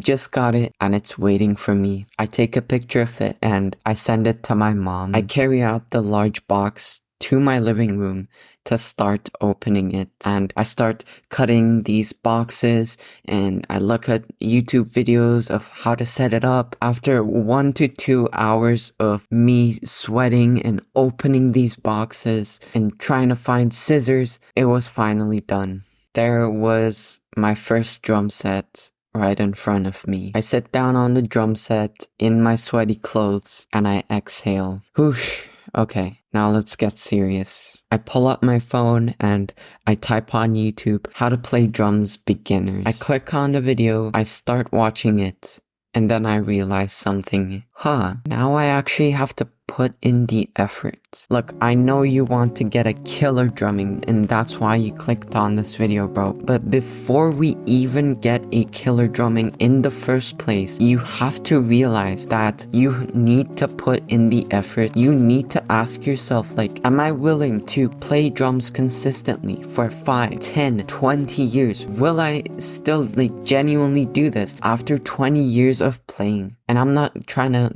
just got it and it's waiting for me. I take a picture of it and I send it to my mom. I carry out the large box to my living room to start opening it, and I start cutting these boxes and I look at YouTube videos of how to set it up. After 1 to 2 hours of me sweating and opening these boxes and trying to find scissors, it was finally done. There was my first drum set right in front of me. I sit down on the drum set in my sweaty clothes and I exhale. Whoosh. Okay, now let's get serious. I pull up my phone and I type on YouTube, how to play drums beginners. I click on the video, I start watching it, and then I realize something. Now I actually have to put in the effort. Look, I know you want to get a killer drumming and that's why you clicked on this video, bro. But before we even get a killer drumming in the first place, you have to realize that you need to put in the effort. You need to ask yourself, like, am I willing to play drums consistently for 5, 10, 20 years? Will I still genuinely do this after 20 years of playing? And I'm not trying to,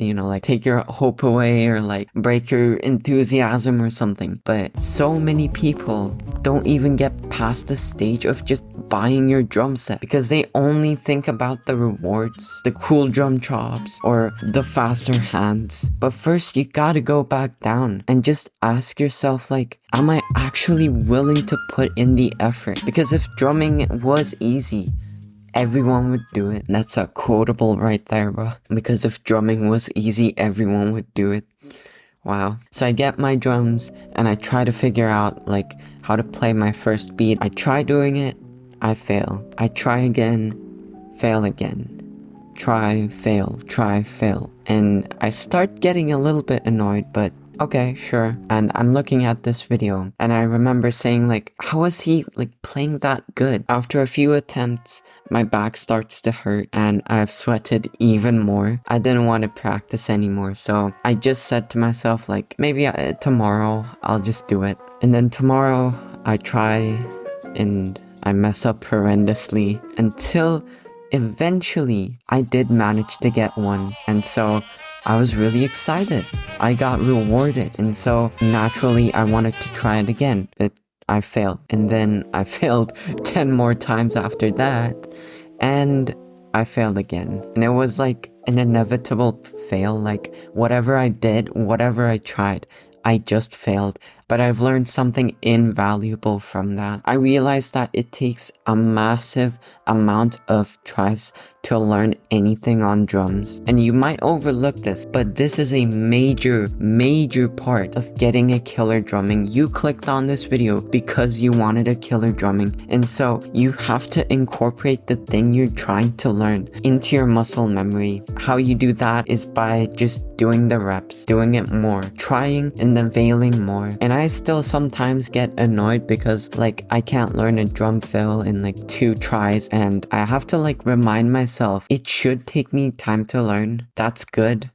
take your hope away or break your enthusiasm or something. But so many people don't even get past the stage of just buying your drum set because they only think about the rewards, the cool drum chops, or the faster hands. But first, you gotta go back down and just ask yourself, am I actually willing to put in the effort? Because if drumming was easy, everyone would do it. That's a quotable right there, bro. Because if drumming was easy, everyone would do it. Wow. So I get my drums and I try to figure out how to play my first beat. I try doing it, I fail. I try again, fail again. Try, fail, try, fail. And I start getting a little bit annoyed, but okay, sure. And I'm looking at this video and I remember saying how is he playing that good? After a few attempts, my back starts to hurt and I've sweated even more. I didn't want to practice anymore. So I just said to myself maybe tomorrow I'll just do it. And then tomorrow I try and I mess up horrendously until eventually I did manage to get one. And so I was really excited. I got rewarded, and so naturally I wanted to try it again, but I failed. And then I failed 10 more times after that, and I failed again. And it was an inevitable fail. Whatever I did, whatever I tried, I just failed. But I've learned something invaluable from that. I realized that it takes a massive amount of tries to learn anything on drums. And you might overlook this, but this is a major part of getting a killer drumming. You clicked on this video because you wanted a killer drumming. And so you have to incorporate the thing you're trying to learn into your muscle memory. How you do that is by just doing the reps, doing it more, trying and then failing more. And I still sometimes get annoyed because I can't learn a drum fill in 2 tries, and I have to remind myself it should take me time to learn. That's good.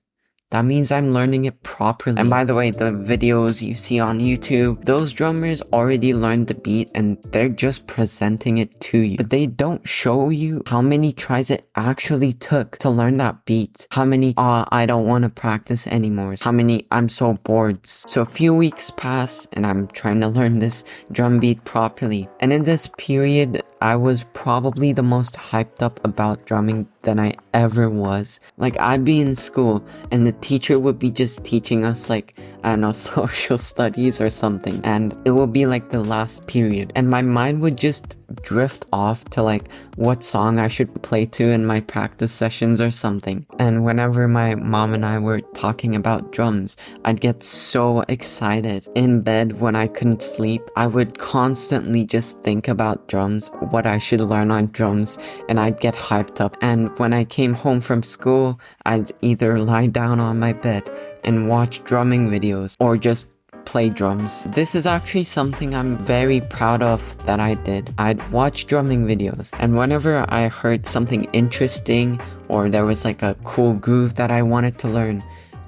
That means I'm learning it properly. And by the way, the videos you see on YouTube, those drummers already learned the beat and they're just presenting it to you. But they don't show you how many tries it actually took to learn that beat. How many, I don't want to practice anymore. How many, I'm so bored. So a few weeks pass and I'm trying to learn this drum beat properly. And in this period, I was probably the most hyped up about drumming than I ever was. I'd be in school and the teacher would be just teaching us I don't know, social studies or something, and it would be the last period and my mind would just drift off to what song I should play to in my practice sessions or something. And whenever my mom and I were talking about drums, I'd get so excited. In bed when I couldn't sleep, I would constantly just think about drums, what I should learn on drums, and I'd get hyped up. And when I came home from school, I'd either lie down on my bed and watch drumming videos or just play drums. This is actually something I'm very proud of that I did. I'd watch drumming videos, and whenever I heard something interesting or there was a cool groove that I wanted to learn,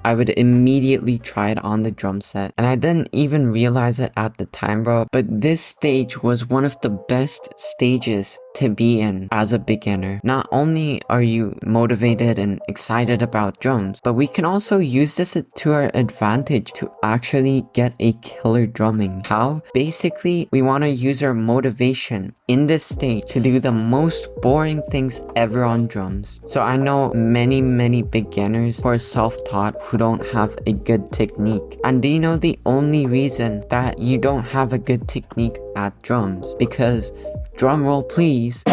I would immediately try it on the drum set. And I didn't even realize it at the time, bro, but this stage was one of the best stages to be in as a beginner. Not only are you motivated and excited about drums, but we can also use this to our advantage to actually get a killer drumming. How? Basically, we want to use our motivation in this stage to do the most boring things ever on drums. So I know many beginners who are self-taught who don't have a good technique. And do you know the only reason that you don't have a good technique at drums? Because, drum roll please,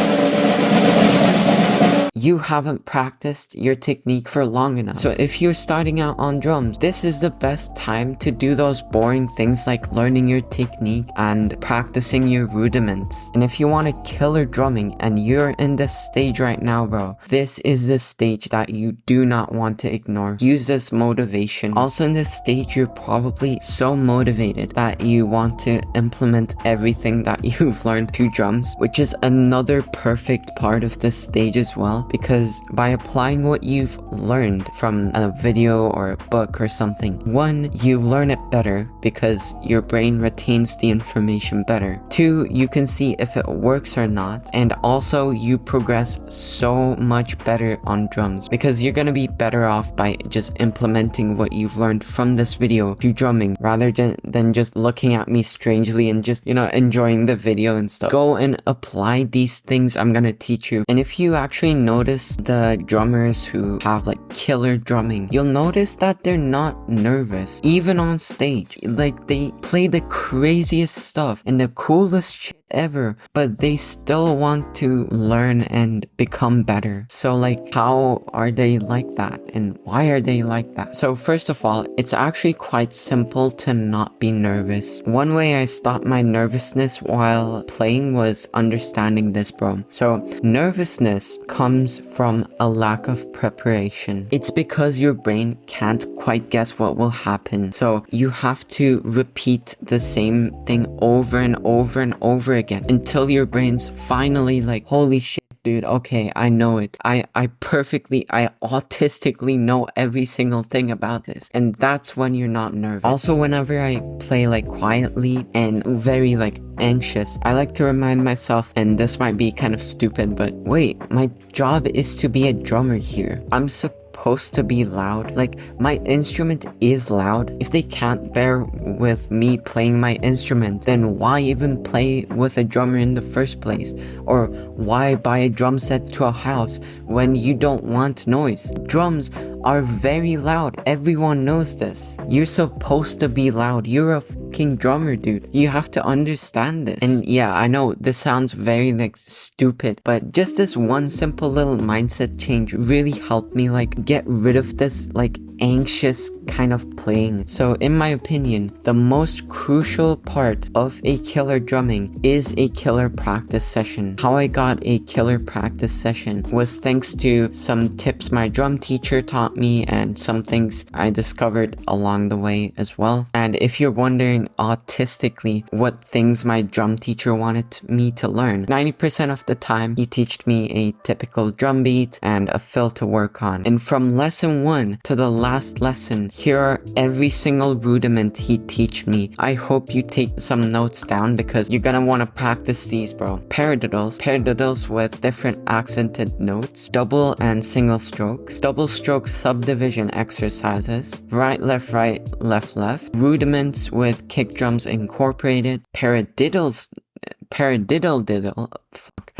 you haven't practiced your technique for long enough. So if you're starting out on drums, this is the best time to do those boring things like learning your technique and practicing your rudiments. And if you want a killer drumming and you're in this stage right now, bro, this is the stage that you do not want to ignore. Use this motivation. Also in this stage, you're probably so motivated that you want to implement everything that you've learned to drums, which is another perfect part of this stage as well. Because by applying what you've learned from a video or a book or something, one, you learn it better because your brain retains the information better. Two, you can see if it works or not. And also you progress so much better on drums because you're gonna be better off by just implementing what you've learned from this video to drumming rather than just looking at me strangely and just, enjoying the video and stuff. Go and apply these things I'm gonna teach you. And if you actually notice the drummers who have like killer drumming, you'll notice that they're not nervous even on stage. Like they play the craziest stuff and the coolest shit ever, but they still want to learn and become better. So like, how are they like that and why are they like that? So first of all, it's actually quite simple to not be nervous. One way I stopped my nervousness while playing was understanding this, bro. So nervousness comes from a lack of preparation. It's because your brain can't quite guess what will happen. So you have to repeat the same thing over and over and over again until your brain's finally like, holy shit, dude, okay, I know it. I autistically know every single thing about this. And that's when you're not nervous. Also, whenever I play like quietly and very like anxious, I like to remind myself, and this might be kind of stupid, but wait, my job is to be a drummer here. I'm supposed to be loud. Like, my instrument is loud. If they can't bear with me playing my instrument, then why even play with a drummer in the first place? Or why buy a drum set to a house when you don't want noise? Drums are very loud. Everyone knows this. You're supposed to be loud. You're a fucking drummer, dude. You have to understand this. And yeah, I know this sounds very like stupid, but just this one simple little mindset change really helped me like get rid of this like anxious kind of playing. So in my opinion, the most crucial part of a killer drumming is a killer practice session. How I got a killer practice session was thanks to some tips my drum teacher taught me and some things I discovered along the way as well. And if you're wondering autistically what things my drum teacher wanted me to learn, 90% of the time he taught me a typical drum beat and a fill to work on. And from lesson 1 to the last lesson, here are every single rudiment he teach me. I hope you take some notes down because you're gonna want to practice these, bro. Paradiddles with different accented notes, double and single strokes, double stroke subdivision exercises, right, left, left, rudiments with kick drums incorporated, paradiddle,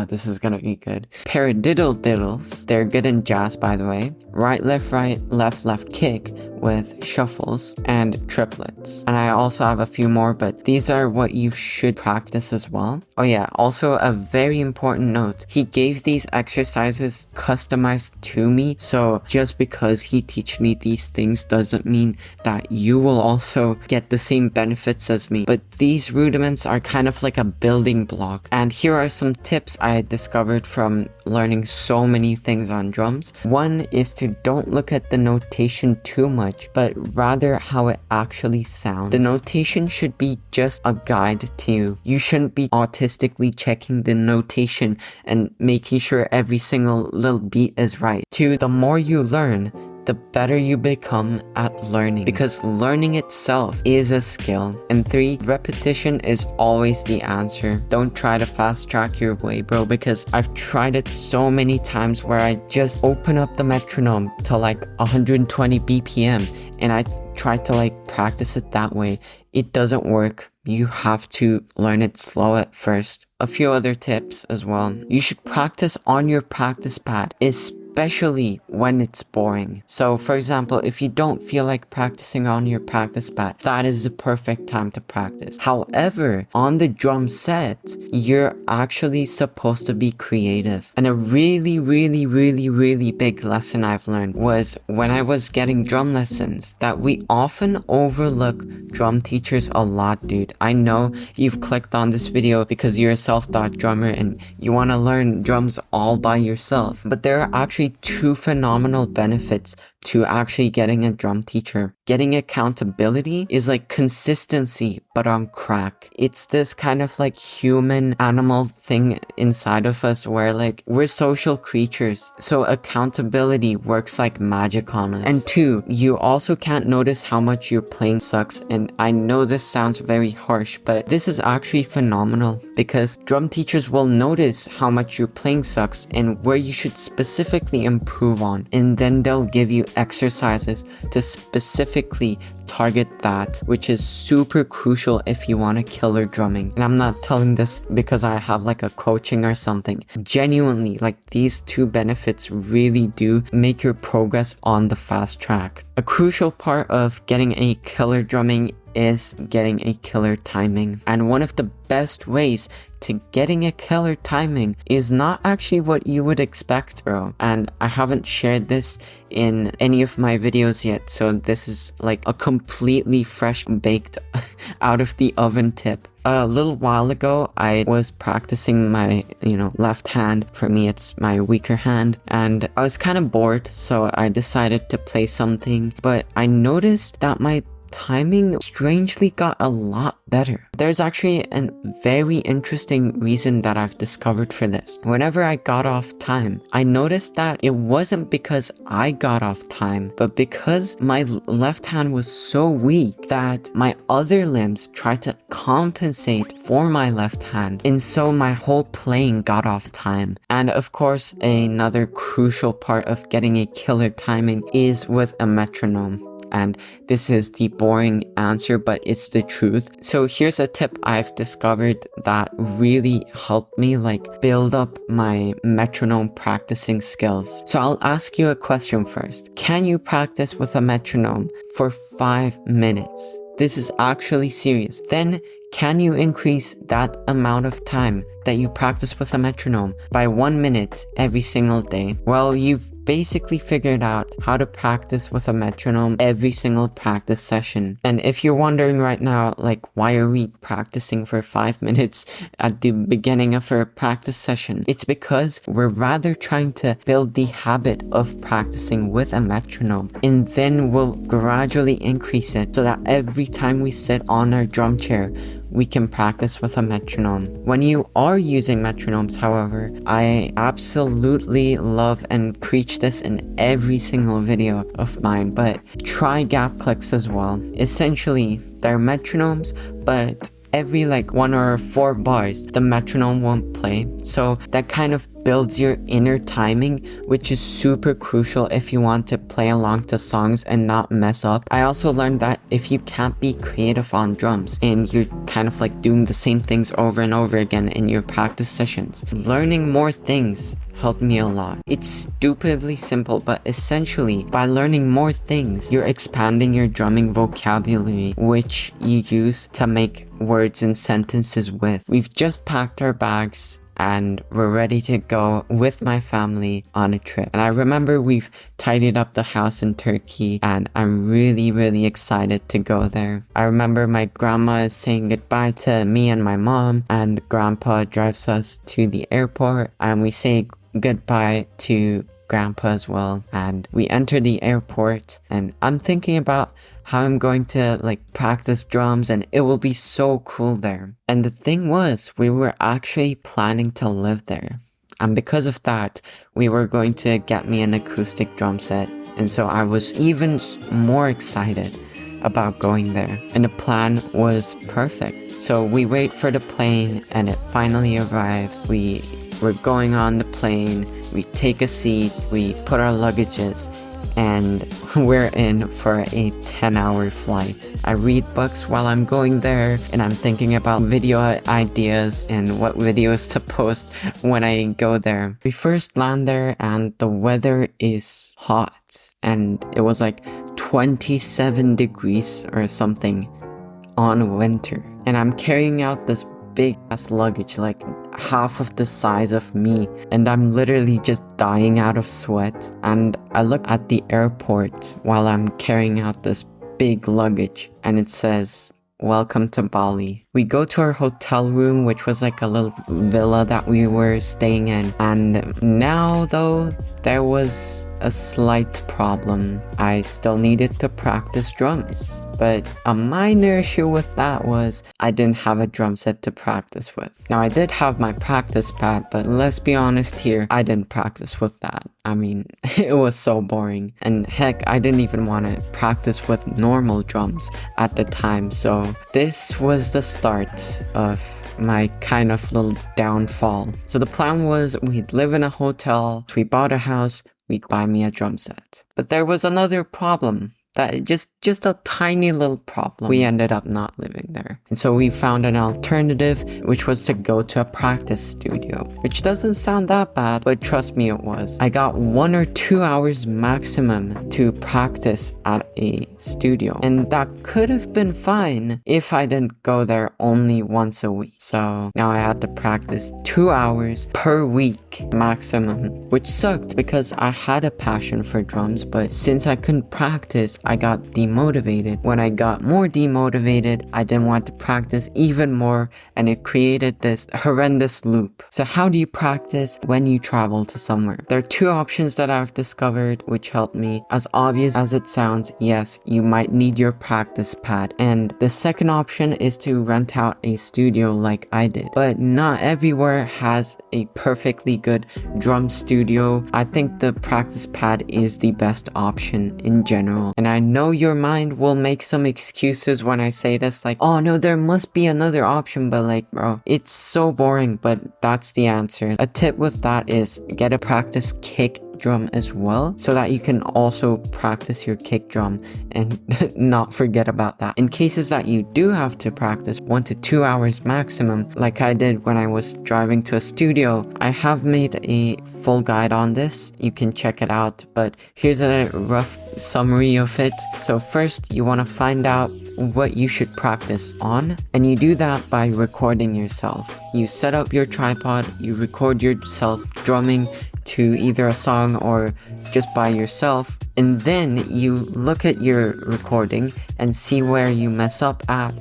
this is gonna be good. Paradiddles, they're good in jazz, by the way. Right, left, kick with shuffles and triplets. And I also have a few more, but these are what you should practice as well. Oh yeah, also a very important note. He gave these exercises customized to me, so just because he teach me these things doesn't mean that you will also get the same benefits as me. But these rudiments are kind of like a building block. And here are some tips I discovered from learning so many things on drums. One is to don't look at the notation too much, but rather how it actually sounds. The notation should be just a guide to you. You shouldn't be autistically checking the notation and making sure every single little beat is right. Two, the more you learn, the better you become at learning, because learning itself is a skill. And 3, repetition is always the answer. Don't try to fast track your way, bro, because I've tried it so many times where I just open up the metronome to like 120 BPM and I try to like practice it that way. It doesn't work. You have to learn it slow at first. A few other tips as well. You should practice on your practice pad, especially when it's boring. So for example, if you don't feel like practicing on your practice pad, that is the perfect time to practice. However, on the drum set, you're actually supposed to be creative. And a really big lesson I've learned was when I was getting drum lessons, that we often overlook drum teachers a lot, dude. I know you've clicked on this video because you're a self-taught drummer and you want to learn drums all by yourself, but there are actually 2 phenomenal benefits to actually getting a drum teacher. Getting accountability is like consistency, but on crack. It's this kind of like human animal thing inside of us where like we're social creatures. So accountability works like magic on us. And 2, you also can't notice how much your playing sucks. And I know this sounds very harsh, but this is actually phenomenal because drum teachers will notice how much your playing sucks and where you should specifically improve on. And then they'll give you exercises to specifically target that, which is super crucial if you want to killer drumming. And I'm not telling this because I have like a coaching or something. Genuinely, like these 2 benefits really do make your progress on the fast track. A crucial part of getting a killer drumming is getting a killer timing. And one of the best ways to getting a killer timing is not actually what you would expect, bro. And I haven't shared this in any of my videos yet, so this is like a completely fresh baked out of the oven tip. A little while ago, I was practicing my, left hand. For me, it's my weaker hand. And I was kind of bored, so I decided to play something. But I noticed that my timing strangely got a lot better. There's actually a very interesting reason that I've discovered for this. Whenever I got off time, I noticed that it wasn't because I got off time, but because my left hand was so weak that my other limbs tried to compensate for my left hand. And so my whole playing got off time. And of course, another crucial part of getting a killer timing is with a metronome. And this is the boring answer, but it's the truth. So here's a tip I've discovered that really helped me like build up my metronome practicing skills. So I'll ask you a question first. Can you practice with a metronome for 5 minutes? This is actually serious. Then can you increase that amount of time that you practice with a metronome by 1 minute every single day? Well, you've basically figured out how to practice with a metronome every single practice session. And if you're wondering right now, like, why are we practicing for 5 minutes at the beginning of our practice session? It's because we're rather trying to build the habit of practicing with a metronome, and then we'll gradually increase it so that every time we sit on our drum chair, we can practice with a metronome. When you are using metronomes, however, I absolutely love and preach this in every single video of mine, but try gap clicks as well. Essentially, they're metronomes, but every like 1 or 4 bars, the metronome won't play. So that kind of builds your inner timing, which is super crucial if you want to play along to songs and not mess up. I also learned that if you can't be creative on drums and you're kind of like doing the same things over and over again in your practice sessions, learning more things helped me a lot. It's stupidly simple, but essentially by learning more things, you're expanding your drumming vocabulary, which you use to make words and sentences with. We've just packed our bags and we're ready to go with my family on a trip. And I remember we've tidied up the house in Turkey and I'm really excited to go there. I remember my grandma is saying goodbye to me and my mom, and grandpa drives us to the airport and we say goodbye to grandpa as well. And we enter the airport and I'm thinking about how I'm going to like practice drums and it will be so cool there. And the thing was, we were actually planning to live there. And because of that, we were going to get me an acoustic drum set. And so I was even more excited about going there. And the plan was perfect. So we wait for the plane and it finally arrives. We're going on the plane. We take a seat. We put our luggages. And we're in for a 10-hour flight. I read books while I'm going there, and I'm thinking about video ideas and what videos to post when I go there. We first land there and the weather is hot, and it was like 27 degrees or something on winter. And I'm carrying out this big ass luggage, like half of the size of me, and I'm literally just dying out of sweat. And I look at the airport while I'm carrying out this big luggage, and it says, "Welcome to Bali." We go to our hotel room, which was like a little villa that we were staying in. And now though, there was a slight problem. I still needed to practice drums. But a minor issue with that was I didn't have a drum set to practice with. Now I did have my practice pad, but let's be honest here, I didn't practice with that. I mean, it was so boring. And heck, I didn't even want to practice with normal drums at the time. So this was the start of my kind of little downfall. So the plan was we'd live in a hotel, we bought a house, we'd buy me a drum set. But there was another problem. That just a tiny little problem. We ended up not living there. And so we found an alternative, which was to go to a practice studio, which doesn't sound that bad, but trust me, it was. I got 1 or 2 hours maximum to practice at a studio. And that could have been fine if I didn't go there only once a week. So now I had to practice 2 hours per week maximum, which sucked because I had a passion for drums, but since I couldn't practice, I got demotivated. When I got more demotivated, I didn't want to practice even more, and it created this horrendous loop. So how do you practice when you travel to somewhere? There are 2 options that I've discovered which helped me. As obvious as it sounds, yes, you might need your practice pad. And the second option is to rent out a studio like I did. But not everywhere has a perfectly good drum studio. I think the practice pad is the best option in general. And I know your mind will make some excuses when I say this, like, oh no, there must be another option, but like, bro, it's so boring, but that's the answer. A tip with that is get a practice kick drum as well, so that you can also practice your kick drum and not forget about that. In cases that you do have to practice 1 to 2 hours maximum, like I did when I was driving to a studio, I have made a full guide on this. You can check it out, but here's a rough summary of it. So first, you want to find out what you should practice on, and you do that by recording yourself. You set up your tripod, you record yourself drumming to either a song or just by yourself, and then you look at your recording and see where you mess up at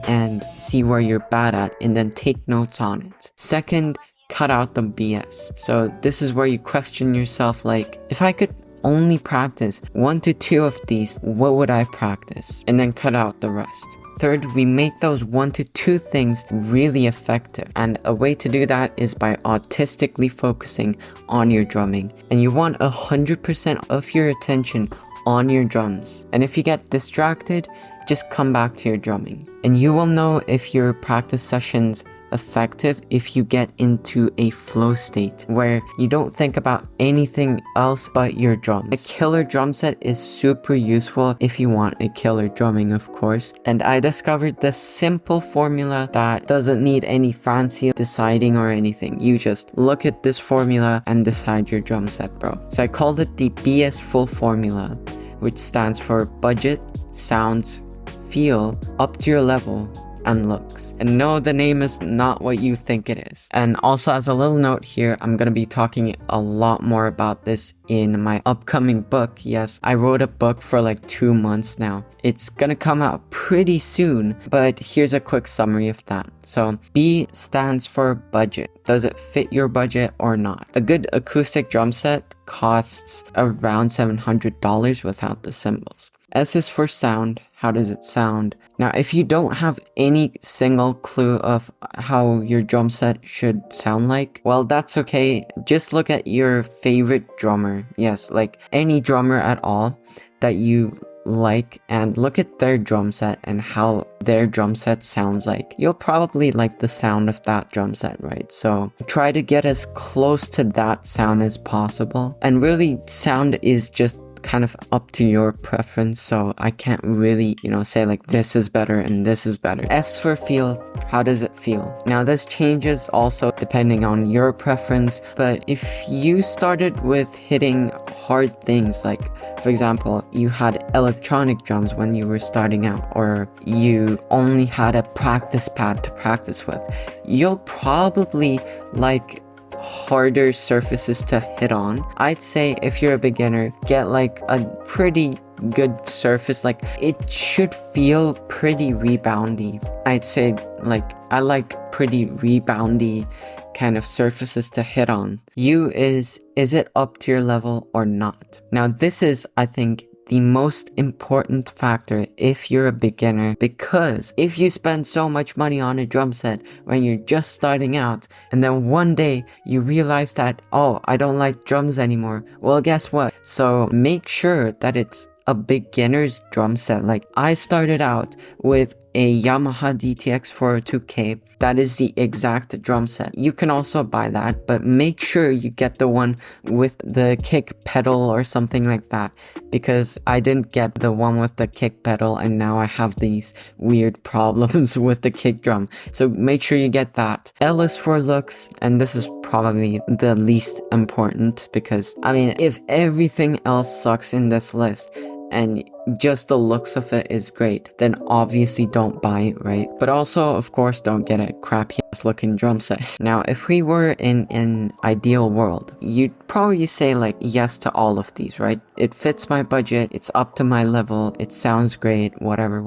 and see where you're bad at, and then take notes on it. Second, cut out the BS. So this is where you question yourself, like, if I could only practice 1 to 2 of these, what would I practice? And then cut out the rest. Third, we make those 1 to 2 things really effective. And a way to do that is by autistically focusing on your drumming. And you want 100% of your attention on your drums. And if you get distracted, just come back to your drumming. And you will know if your practice sessions effective if you get into a flow state where you don't think about anything else but your drums. A killer drum set is super useful if you want a killer drumming, of course. And I discovered this simple formula that doesn't need any fancy deciding or anything. You just look at this formula and decide your drum set, bro. So I called it the BS full formula, which stands for budget, sounds, feel, up to your level, and looks. And no, the name is not what you think it is. And also, as a little note here, I'm gonna be talking a lot more about this in my upcoming book. Yes, I wrote a book for like 2 months now. It's gonna come out pretty soon, but here's a quick summary of that. So B stands for budget. Does it fit your budget or not? A good acoustic drum set costs around $700 without the cymbals. S is for sound. How does it sound? Now, if you don't have any single clue of how your drum set should sound like, well, that's okay. Just look at your favorite drummer. Yes, like any drummer at all that you like, and look at their drum set and how their drum set sounds like. You'll probably like the sound of that drum set, right? So try to get as close to that sound as possible. And really, sound is just kind of up to your preference, so I can't really, say like this is better and this is better. F's for feel. How does it feel? Now this changes also depending on your preference, but if you started with hitting hard things, like for example you had electronic drums when you were starting out, or you only had a practice pad to practice with, you'll probably like harder surfaces to hit on. I'd say if you're a beginner, get like a pretty good surface. Like it should feel pretty reboundy. I'd say like I like pretty reboundy kind of surfaces to hit on. U is it up to your level or not? Now this is, I think, the most important factor if you're a beginner, because if you spend so much money on a drum set when you're just starting out, and then one day you realize that, oh, I don't like drums anymore, well, guess what? So make sure that it's a beginner's drum set. Like I started out with a Yamaha DTX 402K. That is the exact drum set. You can also buy that, but make sure you get the one with the kick pedal or something like that, because I didn't get the one with the kick pedal and now I have these weird problems with the kick drum. So make sure you get that. L is for looks, and this is probably the least important, because I mean, if everything else sucks in this list and just the looks of it is great, then obviously don't buy it, right? But also, of course, don't get a crappy ass looking drum set. Now, if we were in an ideal world, you'd probably say like yes to all of these, right? It fits my budget, it's up to my level, it sounds great, whatever.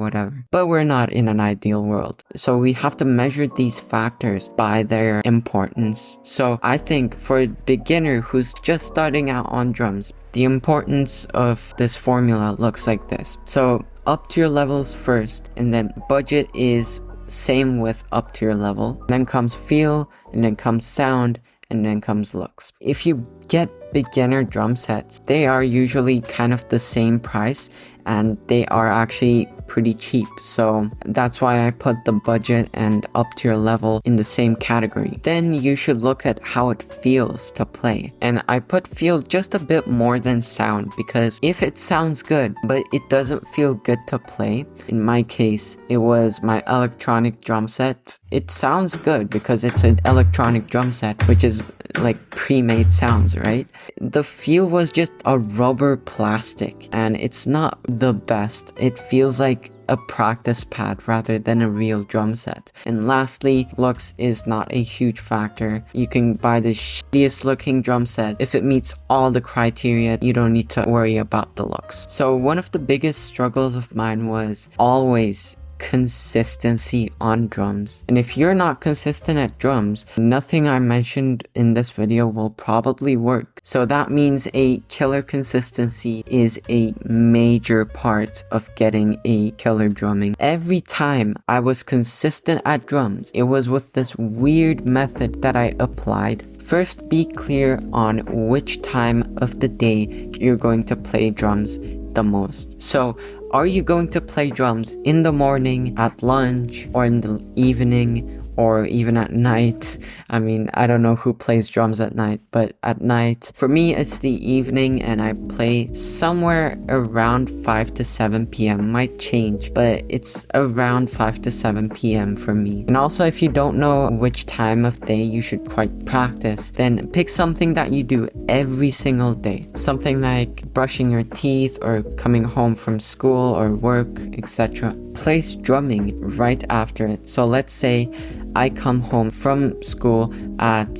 But we're not in an ideal world. So we have to measure these factors by their importance. So I think for a beginner who's just starting out on drums, the importance of this formula looks like this. So up to your levels first, and then budget is same with up to your level. Then comes feel, and then comes sound, and then comes looks. If you get beginner drum sets, they are usually kind of the same price, and they are actually pretty cheap. So that's why I put the budget and up to your level in the same category. Then you should look at how it feels to play. And I put feel just a bit more than sound, because if it sounds good, but it doesn't feel good to play, in my case, it was my electronic drum set. It sounds good because it's an electronic drum set, which is like pre-made sounds, right? The feel was just a rubber plastic, and it's not the best. It feels like a practice pad rather than a real drum set. And lastly, looks is not a huge factor. You can buy the shittiest looking drum set. If it meets all the criteria, you don't need to worry about the looks. So one of the biggest struggles of mine was always consistency on drums. And if you're not consistent at drums, nothing I mentioned in this video will probably work. So that means a killer consistency is a major part of getting a killer drumming. Every time I was consistent at drums, it was with this weird method that I applied. First, be clear on which time of the day you're going to play drums the most. So are you going to play drums in the morning, at lunch, or in the evening, or even at night? I mean, I don't know who plays drums at night, but at night, for me, it's the evening, and I play somewhere around 5 to 7 p.m. Might change, but it's around 5 to 7 p.m. for me. And also, if you don't know which time of day you should quite practice, then pick something that you do every single day. Something like brushing your teeth, or coming home from school or work, etc. Place drumming right after it. So let's say I come home from school at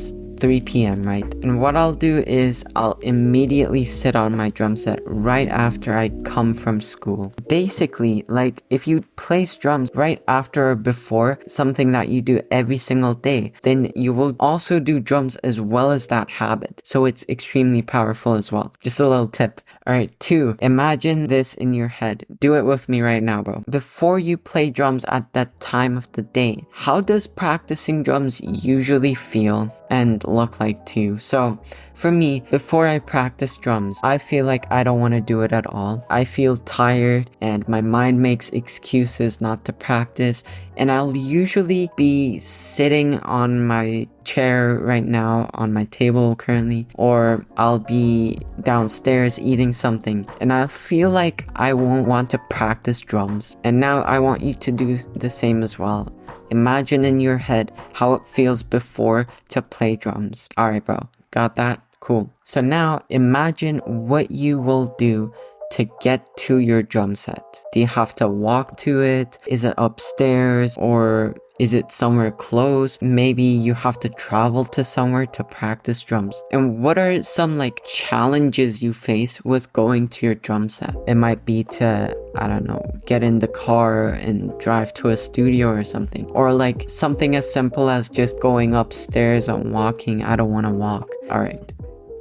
3 p.m., right? And what I'll do is I'll immediately sit on my drum set right after I come from school. Basically, like if you place drums right after or before something that you do every single day, then you will also do drums as well as that habit. So it's extremely powerful as well. Just a little tip. All right, 2, imagine this in your head. Do it with me right now, bro. Before you play drums at that time of the day, how does practicing drums usually feel and look like to you? So for me, before I practice drums, I feel like I don't want to do it at all. I feel tired and my mind makes excuses not to practice, and I'll usually be sitting on my chair right now, on my table currently, or I'll be downstairs eating something, and I feel like I won't want to practice drums. And now I want you to do the same as well. Imagine in your head how it feels before to play drums. Alright, bro. Got that? Cool. So now imagine what you will do to get to your drum set. Do you have to walk to it? Is it upstairs, or is it somewhere close? Maybe you have to travel to somewhere to practice drums. And what are some like challenges you face with going to your drum set? It might be to, I don't know, get in the car and drive to a studio or something. Or like something as simple as just going upstairs and walking. I don't want to walk. All right.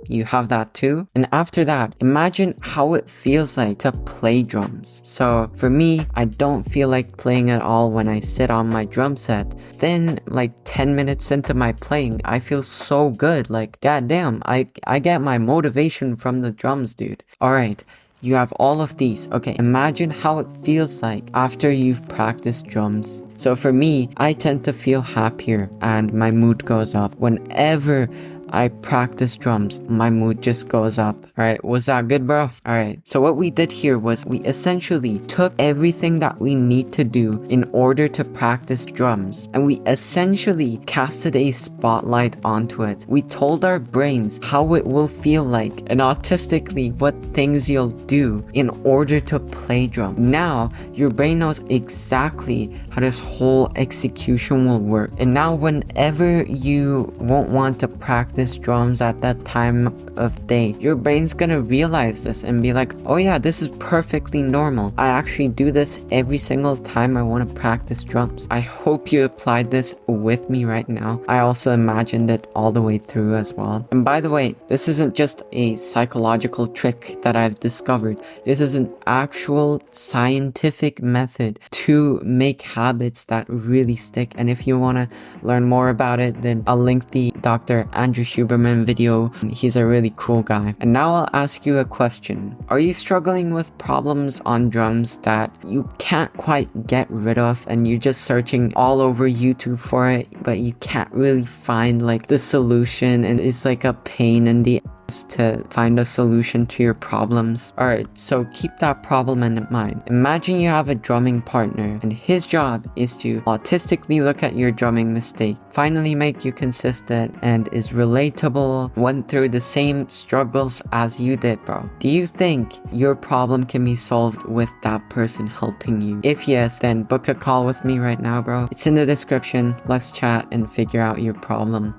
You have that too. And after that, imagine how it feels like to play drums. So for me, I don't feel like playing at all when I sit on my drum set. Then like 10 minutes into my playing, I feel so good. Like, goddamn, I get my motivation from the drums, dude. All right. You have all of these. Okay, imagine how it feels like after you've practiced drums. So for me, I tend to feel happier and my mood goes up. Whenever I practice drums, my mood just goes up. Alright, was that good, bro? Alright, so what we did here was we essentially took everything that we need to do in order to practice drums, and we essentially casted a spotlight onto it. We told our brains how it will feel like, and autistically what things you'll do in order to play drums. Now, your brain knows exactly how this whole execution will work. And now whenever you won't want to practice drums at that time of day, your brain's gonna realize this and be like, oh yeah, this is perfectly normal. I actually do this every single time I want to practice drums. I hope you applied this with me right now. I also imagined it all the way through as well. And by the way, this isn't just a psychological trick that I've discovered. This is an actual scientific method to make habits that really stick. And if you want to learn more about it, then I'll link the Dr. Andrew Huberman video. He's a really cool guy. And now I'll ask you a question. Are you struggling with problems on drums that you can't quite get rid of, and you're just searching all over YouTube for it, but you can't really find like the solution, and it's like a pain in the to find a solution to your problems? Alright, so keep that problem in mind. Imagine you have a drumming partner and his job is to autistically look at your drumming mistake, finally make you consistent, and is relatable, went through the same struggles as you did, bro. Do you think your problem can be solved with that person helping you? If yes, then book a call with me right now, bro. It's in the description. Let's chat and figure out your problem.